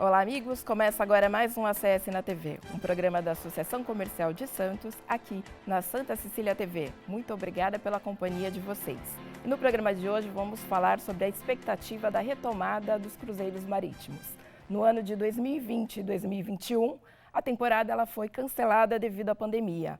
Olá, amigos! Começa agora mais um ACS na TV, um programa da Associação Comercial de Santos, aqui na Santa Cecília TV. Muito obrigada pela companhia de vocês. E no programa de hoje vamos falar sobre a expectativa da retomada dos cruzeiros marítimos. No ano de 2020 e 2021, a temporada ela foi cancelada devido à pandemia.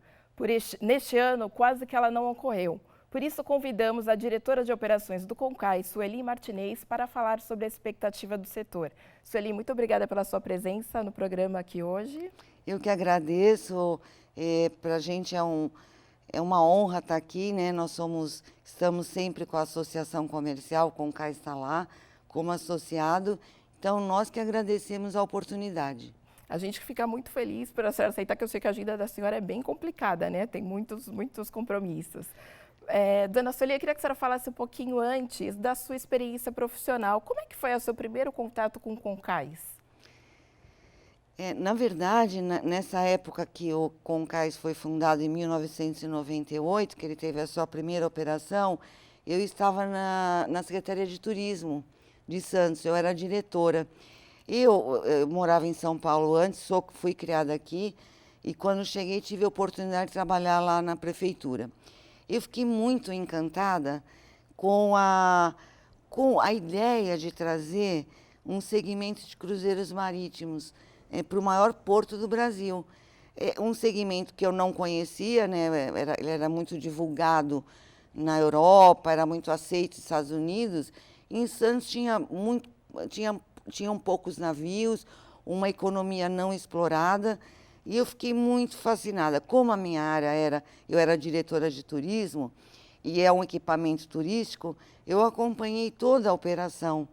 Neste ano, quase que ela não ocorreu. Por isso, convidamos a diretora de operações do CONCAI, Sueli Martinez, para falar sobre a expectativa do setor. Sueli, muito obrigada pela sua presença no programa aqui hoje. Eu que agradeço. Para a gente é uma honra estar aqui, né? Estamos sempre com a Associação Comercial, o CONCAI está lá, como associado. Então, nós que agradecemos a oportunidade. A gente fica muito feliz por a senhora aceitar, que eu sei que a agenda da senhora é bem complicada, né? Tem muitos compromissos. Dona Sueli, eu queria que a senhora falasse um pouquinho antes da sua experiência profissional. Como é que foi o seu primeiro contato com o CONCAIS? Na verdade, nessa época que o CONCAIS foi fundado em 1998, que ele teve a sua primeira operação, eu estava na Secretaria de Turismo de Santos, eu era diretora. Eu morava em São Paulo antes, fui criada aqui, e quando cheguei tive a oportunidade de trabalhar lá na prefeitura. Eu fiquei muito encantada com a ideia de trazer um segmento de cruzeiros marítimos para o maior porto do Brasil. Um segmento que eu não conhecia, né? Ele era muito divulgado na Europa, era muito aceito nos Estados Unidos. Em Santos tinham poucos navios, uma economia não explorada. E eu fiquei muito fascinada. Como a minha área eu era diretora de turismo, e é um equipamento turístico, eu acompanhei toda a operação,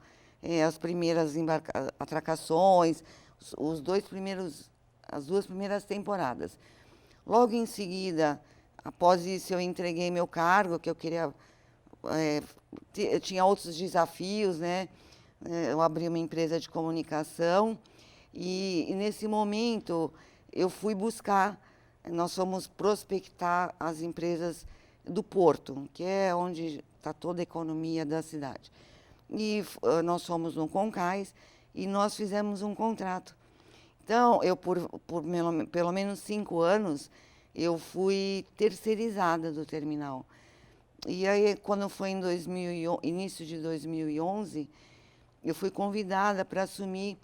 as primeiras atracações, as duas primeiras temporadas. Logo em seguida, após isso, eu entreguei meu cargo, que eu queria... eu tinha outros desafios, né? Eu abri uma empresa de comunicação, e nesse momento... eu fui nós fomos prospectar as empresas do Porto, que é onde está toda a economia da cidade. E nós fomos no CONCAIS e nós fizemos um contrato. Então, eu por pelo menos 5 anos, eu fui terceirizada do terminal. E aí, quando foi início de 2011, eu fui convidada para assumir.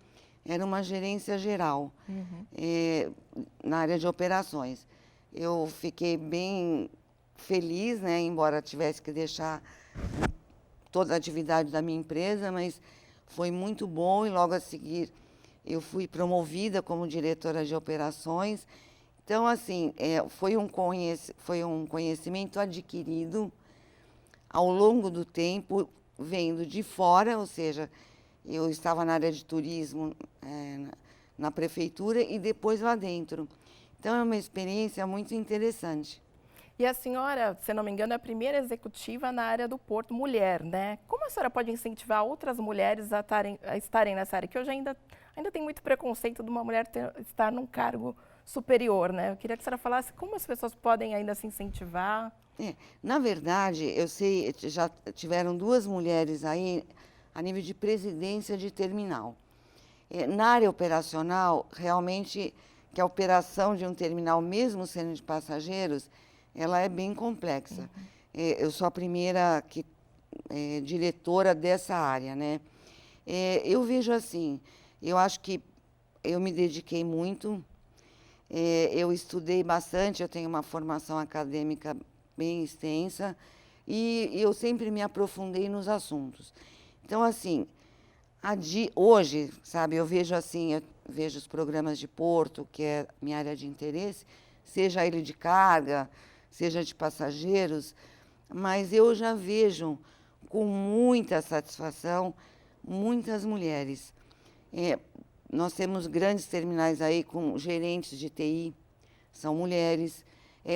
Era uma gerência geral, na área de operações. Eu fiquei bem feliz, né, embora tivesse que deixar toda a atividade da minha empresa, mas foi muito bom, e logo a seguir eu fui promovida como diretora de operações. Então, assim, foi um conhecimento adquirido ao longo do tempo, vendo de fora, ou seja... eu estava na área de turismo, na prefeitura, e depois lá dentro. Então, é uma experiência muito interessante. E a senhora, se não me engano, é a primeira executiva na área do porto, mulher, né? Como a senhora pode incentivar outras mulheres a estarem nessa área? Que hoje ainda tem muito preconceito de uma mulher estar num cargo superior, né? Eu queria que a senhora falasse como as pessoas podem ainda se incentivar. Na verdade, eu sei, já tiveram 2 mulheres aí a nível de presidência de terminal. Na área operacional, realmente, que a operação de um terminal, mesmo sendo de passageiros, ela é bem complexa. Eu sou a primeira diretora dessa área, né? Eu vejo assim, eu acho que eu me dediquei muito, eu estudei bastante, eu tenho uma formação acadêmica bem extensa, e eu sempre me aprofundei nos assuntos. Então, assim, hoje, sabe, eu vejo os programas de porto, que é minha área de interesse, seja ele de carga, seja de passageiros, mas eu já vejo com muita satisfação muitas mulheres. Nós temos grandes terminais aí com gerentes de TI, são mulheres.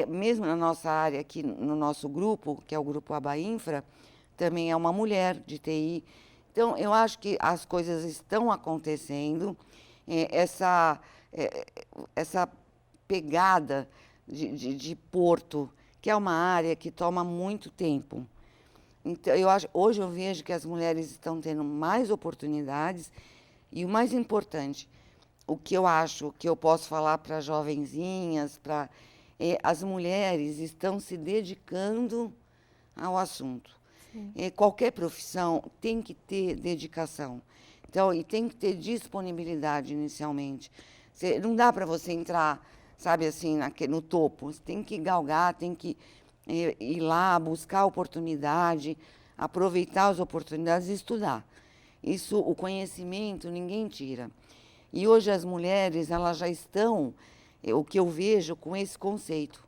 Mesmo na nossa área, aqui no nosso grupo, que é o Grupo Abainfra, também é uma mulher de TI. Então, eu acho que as coisas estão acontecendo. Essa pegada de porto, que é uma área que toma muito tempo. Então, hoje eu vejo que as mulheres estão tendo mais oportunidades E o mais importante, o que eu acho que eu posso falar para jovenzinhas, as mulheres estão se dedicando ao assunto. Qualquer profissão tem que ter dedicação. Então, e tem que ter disponibilidade inicialmente. Não dá para você entrar, sabe assim, no topo. Você tem que galgar, tem que ir lá, buscar oportunidade, aproveitar as oportunidades e estudar. Isso, o conhecimento, ninguém tira. E hoje as mulheres, elas já estão, o que eu vejo, com esse conceito.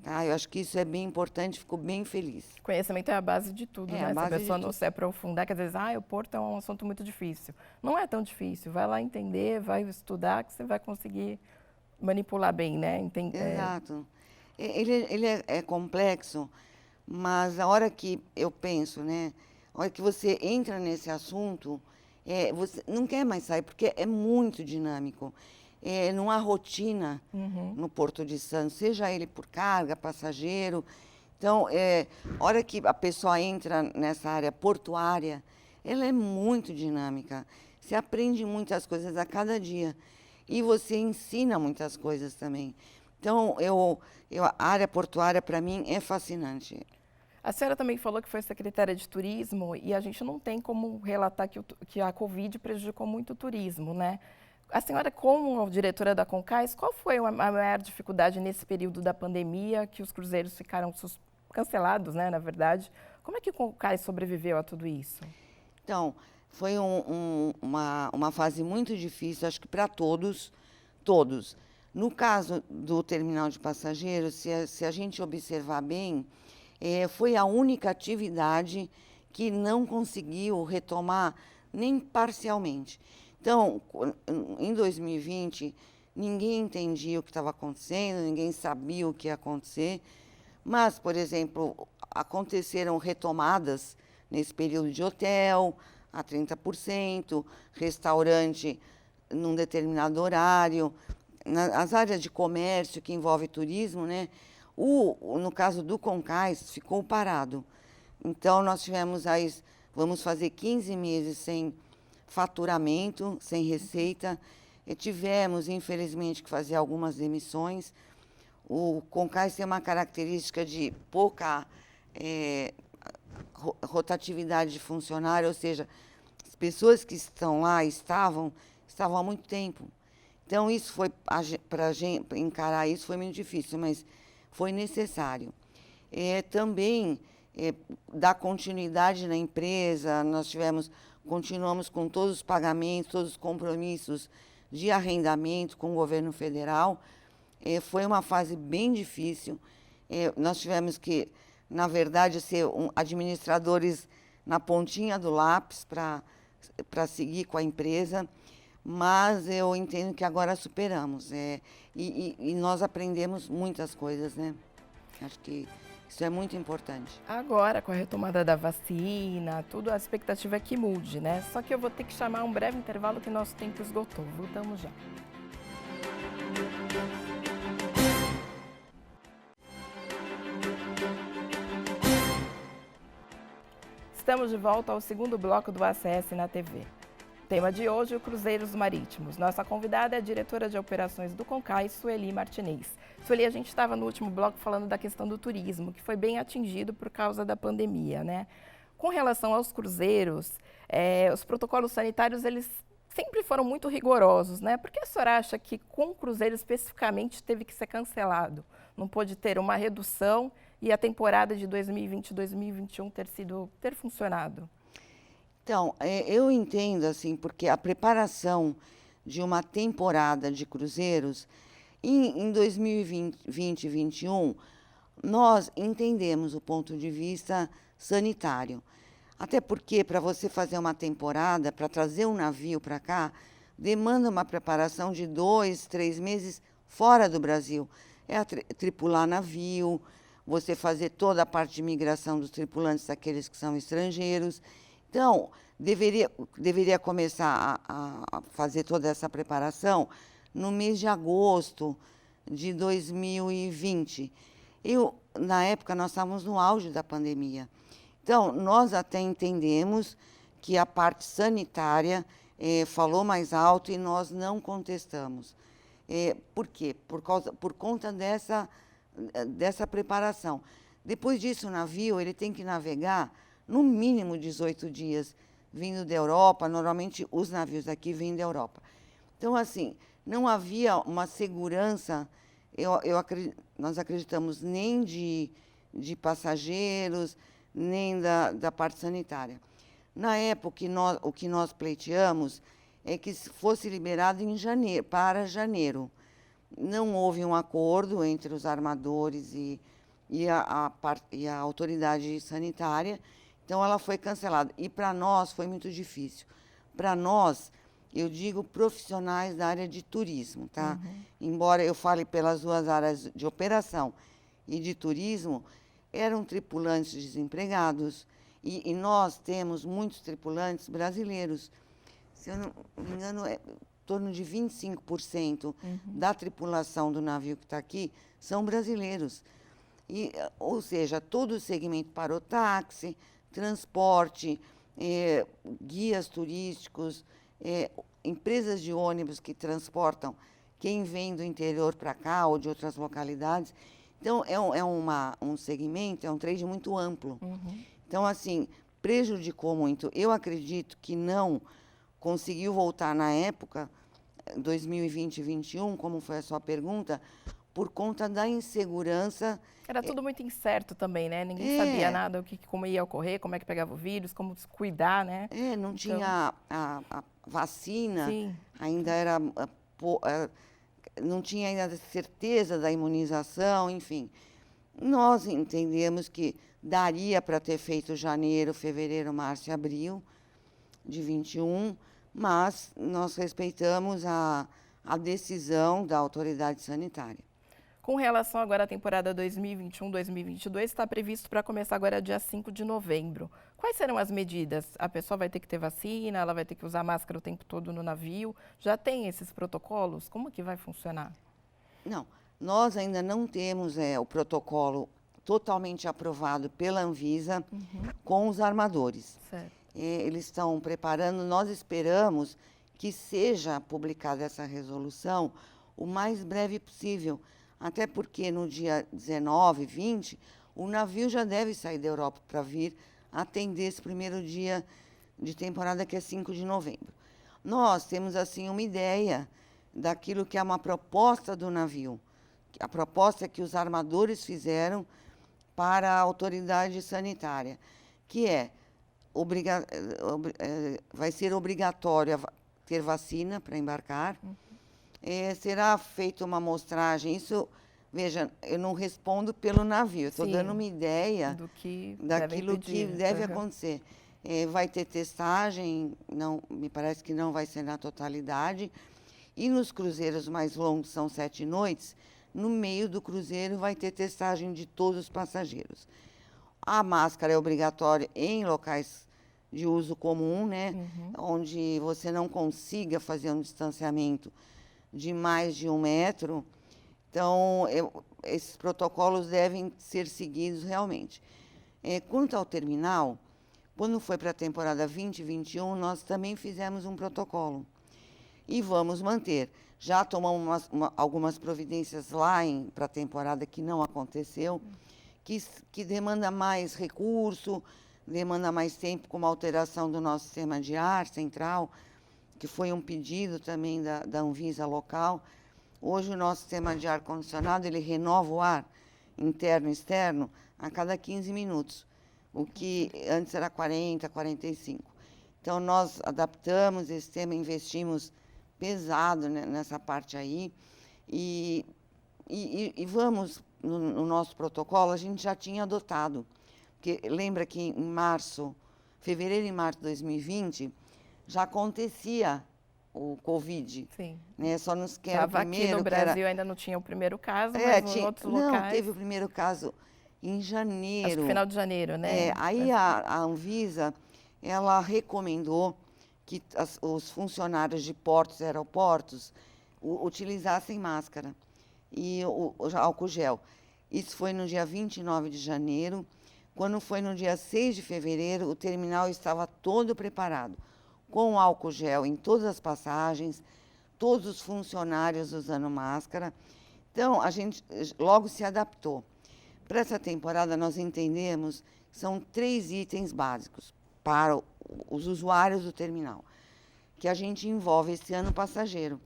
Tá? Eu acho que isso é bem importante, fico bem feliz. Conhecimento é a base de tudo, né? Se a pessoa não se aprofundar, que às vezes, o Porto é um assunto muito difícil. Não é tão difícil. Vai lá entender, vai estudar, que você vai conseguir manipular bem, né? Exato. Ele é complexo, mas a hora que eu penso, né? A hora que você entra nesse assunto, você não quer mais sair, porque é muito dinâmico. Não há rotina no Porto de Santos, seja ele por carga, passageiro. Então, a hora que a pessoa entra nessa área portuária, ela é muito dinâmica. Você aprende muitas coisas a cada dia. E você ensina muitas coisas também. Então, a área portuária, para mim, é fascinante. A senhora também falou que foi secretária de turismo e a gente não tem como relatar que a Covid prejudicou muito o turismo, né? A senhora, como diretora da Concais, qual foi a maior dificuldade nesse período da pandemia, que os cruzeiros ficaram cancelados, né, na verdade? Como é que o Concais sobreviveu a tudo isso? Então, foi uma fase muito difícil, acho que para todos, todos. No caso do terminal de passageiros, se a gente observar bem, foi a única atividade que não conseguiu retomar nem parcialmente. Então, em 2020, ninguém entendia o que estava acontecendo, ninguém sabia o que ia acontecer. Mas, por exemplo, aconteceram retomadas nesse período de hotel a 30%, restaurante num determinado horário, as áreas de comércio que envolve turismo, né? No caso do Concais, ficou parado. Então, nós tivemos aí, vamos fazer 15 meses sem faturamento, sem receita. Tivemos, infelizmente, que fazer algumas demissões. O Concais tem uma característica de pouca rotatividade de funcionário, ou seja, as pessoas que estão lá estavam há muito tempo. Então, isso foi, para a gente encarar isso foi muito difícil, mas foi necessário. Também dar continuidade na empresa, continuamos com todos os pagamentos, todos os compromissos de arrendamento com o governo federal. Foi uma fase bem difícil. Nós tivemos que, na verdade, ser administradores na pontinha do lápis para seguir com a empresa, mas eu entendo que agora superamos. E nós aprendemos muitas coisas, né? Acho que isso é muito importante. Agora, com a retomada da vacina, tudo, a expectativa é que mude, né? Só que eu vou ter que chamar um breve intervalo que nosso tempo esgotou. Voltamos já. Estamos de volta ao segundo bloco do ACS na TV. Tema de hoje, o Cruzeiros Marítimos. Nossa convidada é a diretora de operações do Concais, Sueli Martinez. Sueli, a gente estava no último bloco falando da questão do turismo, que foi bem atingido por causa da pandemia, né? Com relação aos cruzeiros, os protocolos sanitários, eles sempre foram muito rigorosos, né? Por que a senhora acha que com o cruzeiro especificamente teve que ser cancelado? Não pôde ter uma redução e a temporada de 2020 e 2021 ter funcionado? Então, eu entendo, assim, porque a preparação de uma temporada de cruzeiros, em 2020 e 2021, nós entendemos o ponto de vista sanitário. Até porque, para você fazer uma temporada, para trazer um navio para cá, demanda uma preparação de 2, 3 meses fora do Brasil. Tripular navio, você fazer toda a parte de migração dos tripulantes, daqueles que são estrangeiros. Então, deveria começar a fazer toda essa preparação no mês de agosto de 2020. Na época, nós estávamos no auge da pandemia. Então, nós até entendemos que a parte sanitária falou mais alto e nós não contestamos. Por quê? Por conta dessa preparação. Depois disso, o navio ele tem que navegar no mínimo 18 dias, vindo da Europa. Normalmente, os navios aqui vêm da Europa. Então, assim, não havia uma segurança, nós acreditamos, nem de passageiros, nem da parte sanitária. Na época, o que nós pleiteamos é que fosse liberado em janeiro, para janeiro. Não houve um acordo entre os armadores e a autoridade sanitária, então ela foi cancelada. E para nós foi muito difícil. Para nós, eu digo profissionais da área de turismo, tá? Embora eu fale pelas duas áreas de operação e de turismo, eram tripulantes desempregados, e nós temos muitos tripulantes brasileiros. Se eu não me engano, em torno de 25% da tripulação do navio que está aqui são brasileiros. Ou seja, todo o segmento parou táxi, transporte, guias turísticos, empresas de ônibus que transportam quem vem do interior para cá ou de outras localidades. Então, um segmento, é um trade muito amplo. Então, assim, prejudicou muito. Eu acredito que não conseguiu voltar na época, 2020 e 2021, como foi a sua pergunta, por conta da insegurança. Era tudo muito incerto também, né? Ninguém sabia nada, como ia ocorrer, como é que pegava o vírus, como se cuidar, né? Não então, tinha a vacina, sim. Ainda era... não tinha ainda certeza da imunização, enfim. Nós entendemos que daria para ter feito janeiro, fevereiro, março e abril de 21, mas nós respeitamos a decisão da autoridade sanitária. Com relação agora à temporada 2021-2022, está previsto para começar agora dia 5 de novembro. Quais serão as medidas? A pessoa vai ter que ter vacina, ela vai ter que usar máscara o tempo todo no navio? Já tem esses protocolos? Como que vai funcionar? Não, nós ainda não temos o protocolo totalmente aprovado pela Anvisa com os armadores. Certo. Eles estão preparando, nós esperamos que seja publicada essa resolução o mais breve possível, até porque no dia 19, 20, o navio já deve sair da Europa para vir atender esse primeiro dia de temporada, que é 5 de novembro. Nós temos, assim, uma ideia daquilo que é uma proposta do navio. A proposta que os armadores fizeram para a autoridade sanitária, que vai ser obrigatório ter vacina para embarcar. Será feita uma amostragem. Isso, veja, eu não respondo pelo navio, estou dando uma ideia daquilo que deve acontecer. Vai ter testagem, me parece que não vai ser na totalidade. E nos cruzeiros mais longos, são 7 noites, no meio do cruzeiro vai ter testagem de todos os passageiros. A máscara é obrigatória em locais de uso comum, né? Onde você não consiga fazer um distanciamento de mais de 1 metro. Então, esses protocolos devem ser seguidos realmente. Quanto ao terminal, quando foi para a temporada 2021, nós também fizemos um protocolo. E vamos manter. Já tomamos algumas providências lá para a temporada que não aconteceu, que demanda mais recurso, demanda mais tempo, com uma alteração do nosso sistema de ar central, que foi um pedido também da Anvisa local. Hoje o nosso sistema de ar-condicionado, ele renova o ar interno e externo a cada 15 minutos, o que antes era 40, 45. Então, nós adaptamos esse sistema, investimos pesado nessa parte aí, e vamos, no nosso protocolo, a gente já tinha adotado, porque lembra que em fevereiro e março de 2020, já acontecia o Covid. Sim. Né? Só nos que era o primeiro. Aqui no Brasil ainda não tinha o primeiro caso, mas em outros locais... Não, teve o primeiro caso em janeiro. Acho que final de janeiro, né? Aí a Anvisa, ela recomendou que os funcionários de portos e aeroportos utilizassem máscara e o álcool gel. Isso foi no dia 29 de janeiro. Quando foi no dia 6 de fevereiro, o terminal estava todo preparado, com álcool gel em todas as passagens, todos os funcionários usando máscara. Então, a gente logo se adaptou. Para essa temporada, nós entendemos que são 3 itens básicos para os usuários do terminal, que a gente envolve esse ano passageiro,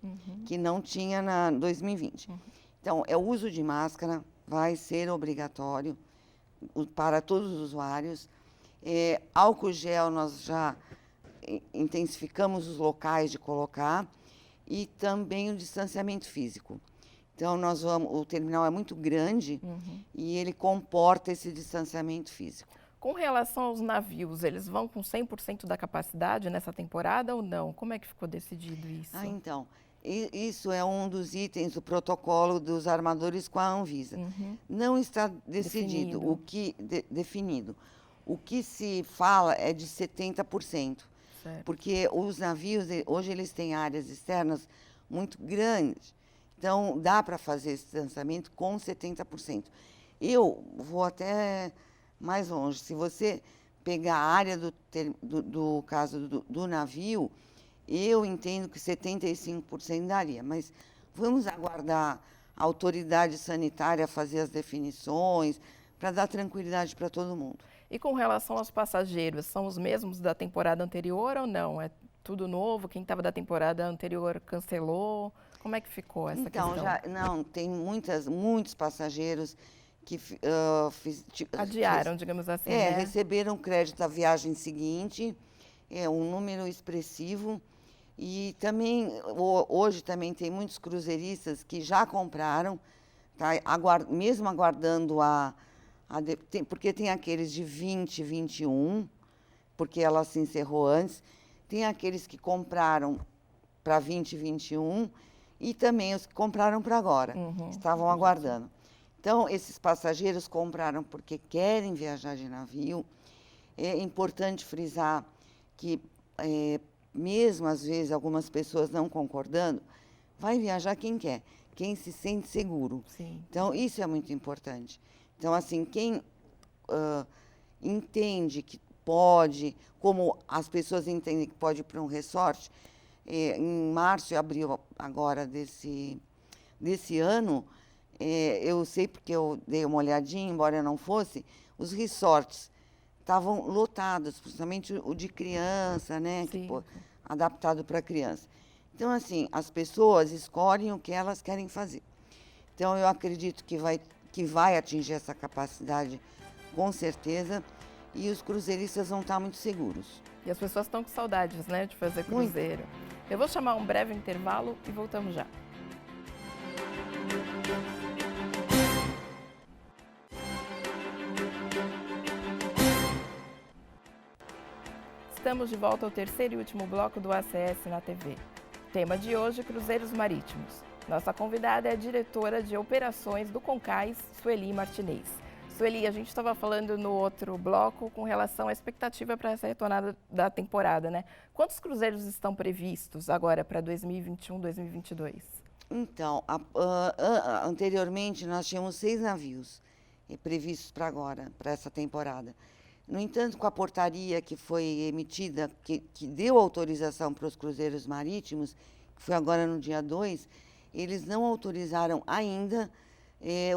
que não tinha na 2020. Então, é o uso de máscara, vai ser obrigatório para todos os usuários. Álcool gel, nós já intensificamos os locais de colocar, e também o distanciamento físico. Então, o terminal é muito grande e ele comporta esse distanciamento físico. Com relação aos navios, eles vão com 100% da capacidade nessa temporada ou não? Como é que ficou decidido isso? Então, isso é um dos itens do protocolo dos armadores com a Anvisa. Não está decidido definido. O que se fala é de 70%. Certo. Porque os navios, hoje, eles têm áreas externas muito grandes. Então, dá para fazer esse distanciamento com 70%. Eu vou até mais longe. Se você pegar a área do caso do navio, eu entendo que 75% daria. Mas vamos aguardar a autoridade sanitária fazer as definições para dar tranquilidade para todo mundo. E com relação aos passageiros, são os mesmos da temporada anterior ou não? É tudo novo? Quem estava da temporada anterior cancelou? Como é que ficou essa questão? Não, tem muitos passageiros que adiaram, digamos assim, né? Receberam crédito à viagem seguinte, um número expressivo. E também, hoje também tem muitos cruzeiristas que já compraram, tá, mesmo aguardando porque tem aqueles de 2021, porque ela se encerrou antes, tem aqueles que compraram para 2021 e também os que compraram para agora, estavam aguardando. Então, esses passageiros compraram porque querem viajar de navio. É importante frisar que, mesmo às vezes algumas pessoas não concordando, vai viajar quem quer, quem se sente seguro. Sim. Então, isso é muito importante. Então, assim, quem entende que pode, como as pessoas entendem que pode ir para um resort, em março e abril agora desse ano, eu sei porque eu dei uma olhadinha, embora eu não fosse, os resorts estavam lotados, principalmente o de criança, né? Que, adaptado para criança. Então, assim, as pessoas escolhem o que elas querem fazer. Então, eu acredito que vai atingir essa capacidade, com certeza, e os cruzeiristas vão estar muito seguros. E as pessoas estão com saudades, né, de fazer cruzeiro. Eu vou chamar um breve intervalo e voltamos já. Estamos de volta ao terceiro e último bloco do ACS na TV. Tema de hoje, cruzeiros marítimos. Nossa convidada é a diretora de operações do Concais, Sueli Martinez. Sueli, a gente estava falando no outro bloco com relação à expectativa para essa retornada da temporada, né? Quantos cruzeiros estão previstos agora para 2021, 2022? Então, anteriormente nós tínhamos 6 navios previstos para agora, para essa temporada. No entanto, com a portaria que foi emitida, que deu autorização para os cruzeiros marítimos, que foi agora no dia 2, eles não autorizaram ainda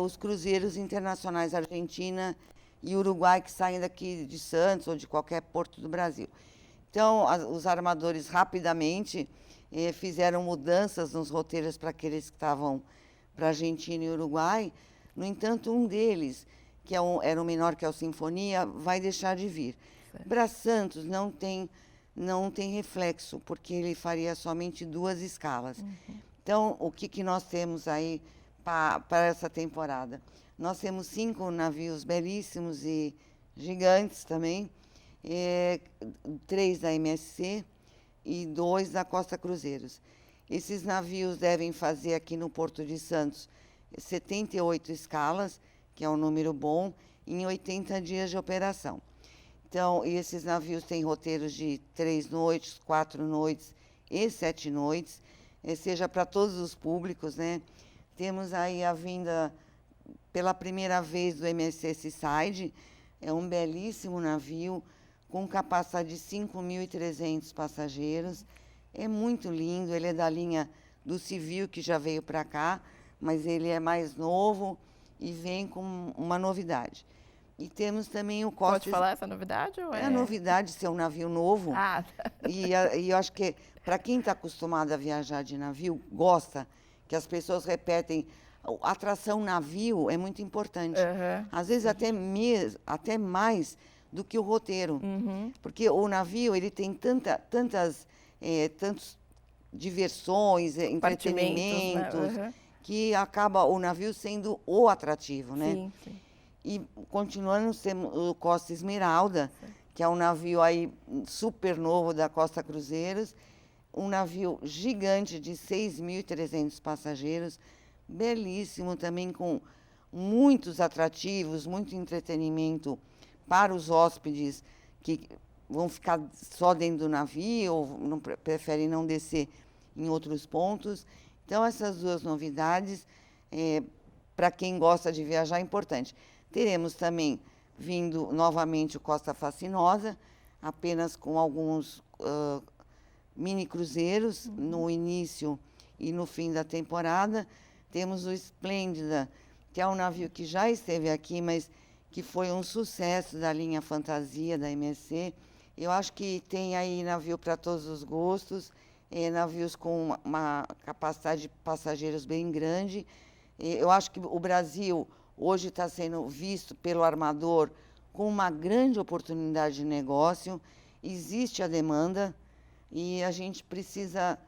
os cruzeiros internacionais Argentina e Uruguai que saem daqui de Santos ou de qualquer porto do Brasil. Então, os armadores rapidamente fizeram mudanças nos roteiros para aqueles que estavam para Argentina e Uruguai. No entanto, um deles, que era o menor, que é o Sinfonia, vai deixar de vir. Para Santos não tem reflexo, porque ele faria somente 2 escalas. Então, o que nós temos aí para essa temporada? Nós temos 5 navios belíssimos e gigantes também, 3 da MSC e 2 da Costa Cruzeiros. Esses navios devem fazer aqui no Porto de Santos 78 escalas, que é um número bom, em 80 dias de operação. Então, esses navios têm roteiros de 3 noites, 4 noites e 7 noites, seja para todos os públicos, né? Temos aí a vinda pela primeira vez do MSC Seaside, é um belíssimo navio, com capacidade de 5.300 passageiros. É muito lindo, ele é da linha do civil, que já veio para cá, mas ele é mais novo e vem com uma novidade. E temos também o Costa... Pode falar essa novidade? Ou É a novidade ser um navio novo. Ah, E eu acho que, para quem está acostumado a viajar de navio, gosta que as pessoas repetem. A atração navio é muito importante. Aham. Às vezes até mais do que o roteiro. Porque o navio ele tem tantas diversões, Compartimentos, entretenimentos, né? Aham. que acaba o navio sendo o atrativo, né? Sim, sim. E continuando, temos o Costa Esmeralda, que é um navio aí super novo da Costa Cruzeiros, um navio gigante de 6.300 passageiros, belíssimo também, com muitos atrativos, muito entretenimento para os hóspedes que vão ficar só dentro do navio, ou preferem não descer em outros pontos. Então, essas duas novidades, para quem gosta de viajar, é importante. Teremos também vindo novamente o Costa Fascinosa, apenas com alguns mini cruzeiros no início e no fim da temporada. Temos o Esplêndida, que é um navio que já esteve aqui, mas que foi um sucesso da linha Fantasia da MSC. Eu acho que tem aí navio para todos os gostos, navios com uma capacidade de passageiros bem grande. Eu acho que o Brasil hoje está sendo visto pelo armador com uma grande oportunidade de negócio. Existe a demanda e a gente precisa,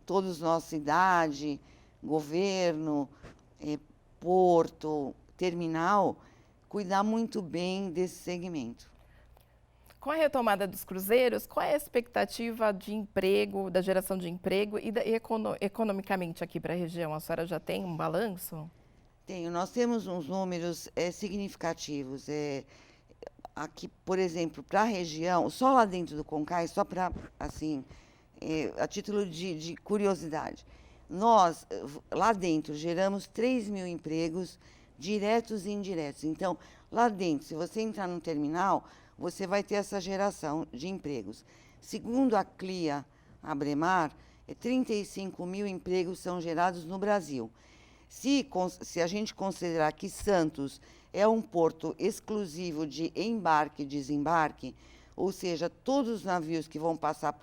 todos nós, cidade, governo, porto, terminal, cuidar muito bem desse segmento. Com a retomada dos cruzeiros, qual é a expectativa de emprego, da geração de emprego e economicamente aqui para a região? A senhora já tem um balanço? Tenho. Nós temos uns números significativos. Aqui, por exemplo, para a região, só lá dentro do Concais, só para, assim, a título de curiosidade, nós, lá dentro, geramos 3.000 empregos diretos e indiretos. Então, lá dentro, se você entrar no terminal, você vai ter essa geração de empregos. Segundo a CLIA Abremar, 35.000 empregos são gerados no Brasil. Se a gente considerar que Santos é um porto exclusivo de embarque e desembarque, ou seja, todos os navios que vão passar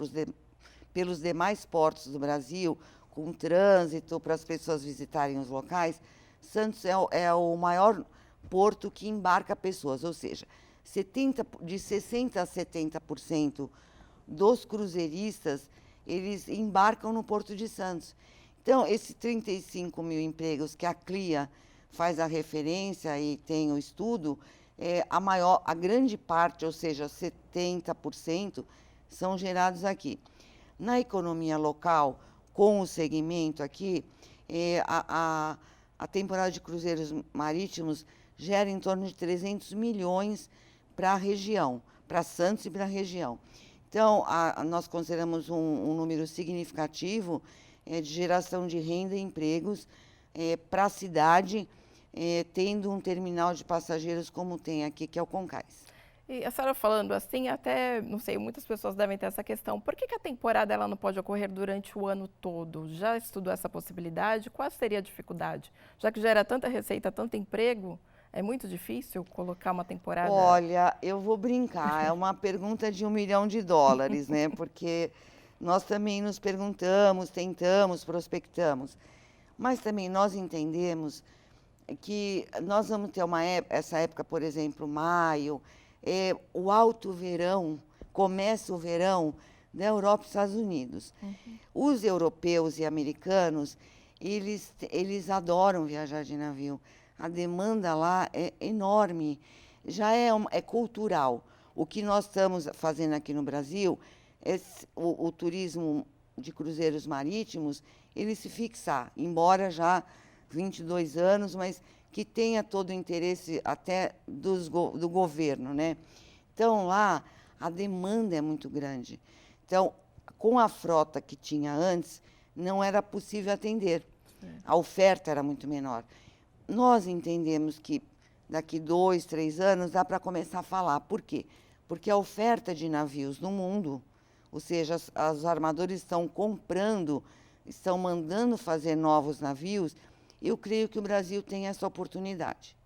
pelos demais portos do Brasil, com trânsito para as pessoas visitarem os locais, Santos é o maior porto que embarca pessoas, ou seja, de 60% a 70% dos cruzeiristas, eles embarcam no Porto de Santos. Então, esses 35.000 empregos que a CLIA faz a referência e tem o estudo, a grande parte, ou seja, 70%, são gerados aqui. Na economia local, com o segmento aqui, a temporada de cruzeiros marítimos gera em torno de 300 milhões para a região, para Santos e para a região. Então, nós consideramos um número significativo de geração de renda e empregos para a cidade, tendo um terminal de passageiros como tem aqui, que é o Concais. E a senhora falando assim, até, não sei, muitas pessoas devem ter essa questão. Por que a temporada ela não pode ocorrer durante o ano todo? Já estudou essa possibilidade? Qual seria a dificuldade? Já que gera tanta receita, tanto emprego, é muito difícil colocar uma temporada? Olha, eu vou brincar, é uma pergunta de $1 milhão, né? Porque nós também nos perguntamos, tentamos, prospectamos. Mas também nós entendemos que nós vamos ter essa época, por exemplo, maio, o alto verão, começa o verão da Europa e Estados Unidos. Os europeus e americanos, eles adoram viajar de navio. A demanda lá é enorme, já é cultural. O que nós estamos fazendo aqui no Brasil, o turismo de cruzeiros marítimos, ele se fixar, embora já 22 anos, mas que tenha todo o interesse até do governo, né? Então, lá, a demanda é muito grande. Então, com a frota que tinha antes, não era possível atender. A oferta era muito menor. Nós entendemos que daqui 2, 3 anos dá para começar a falar. Por quê? porque a oferta de navios no mundo, ou seja, os armadores estão comprando, estão mandando fazer novos navios, eu creio que o Brasil tem essa oportunidade.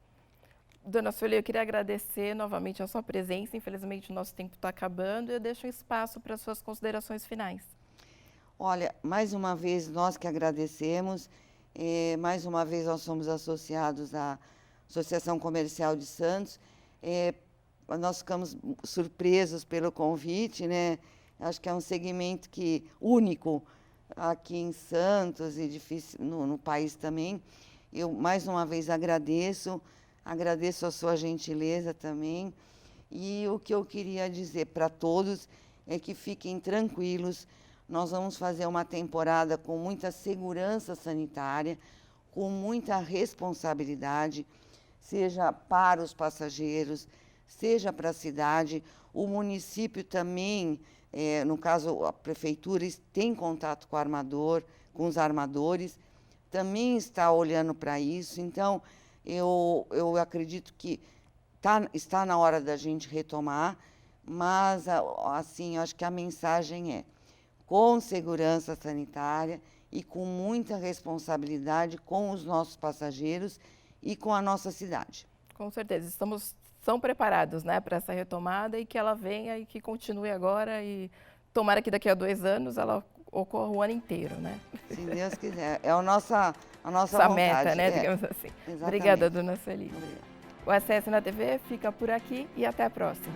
Dona Sueli, eu queria agradecer novamente a sua presença. Infelizmente, o nosso tempo está acabando e eu deixo um espaço para suas considerações finais. Olha, mais uma vez nós que agradecemos, mais uma vez nós somos associados à Associação Comercial de Santos. Nós ficamos surpresos pelo convite, né? Acho que é um segmento único aqui em Santos e difícil no país também. Eu mais uma vez agradeço a sua gentileza também. E o que eu queria dizer para todos é que fiquem tranquilos. Nós vamos fazer uma temporada com muita segurança sanitária, com muita responsabilidade, seja para os passageiros, seja para a cidade. O município também, no caso a prefeitura, tem contato com o armador, com os armadores, também está olhando para isso. Então, eu acredito que está na hora da gente retomar, mas, assim, acho que a mensagem é com segurança sanitária e com muita responsabilidade com os nossos passageiros e com a nossa cidade. Com certeza, são preparados, né, para essa retomada e que ela venha e que continue agora e tomara que daqui a 2 anos ela ocorra o ano inteiro, né? Se Deus quiser, é a nossa Essa vontade. Meta, né, digamos assim. Exatamente. Obrigada, Dona Sueli. Obrigada. O Acesse na TV fica por aqui e até a próxima.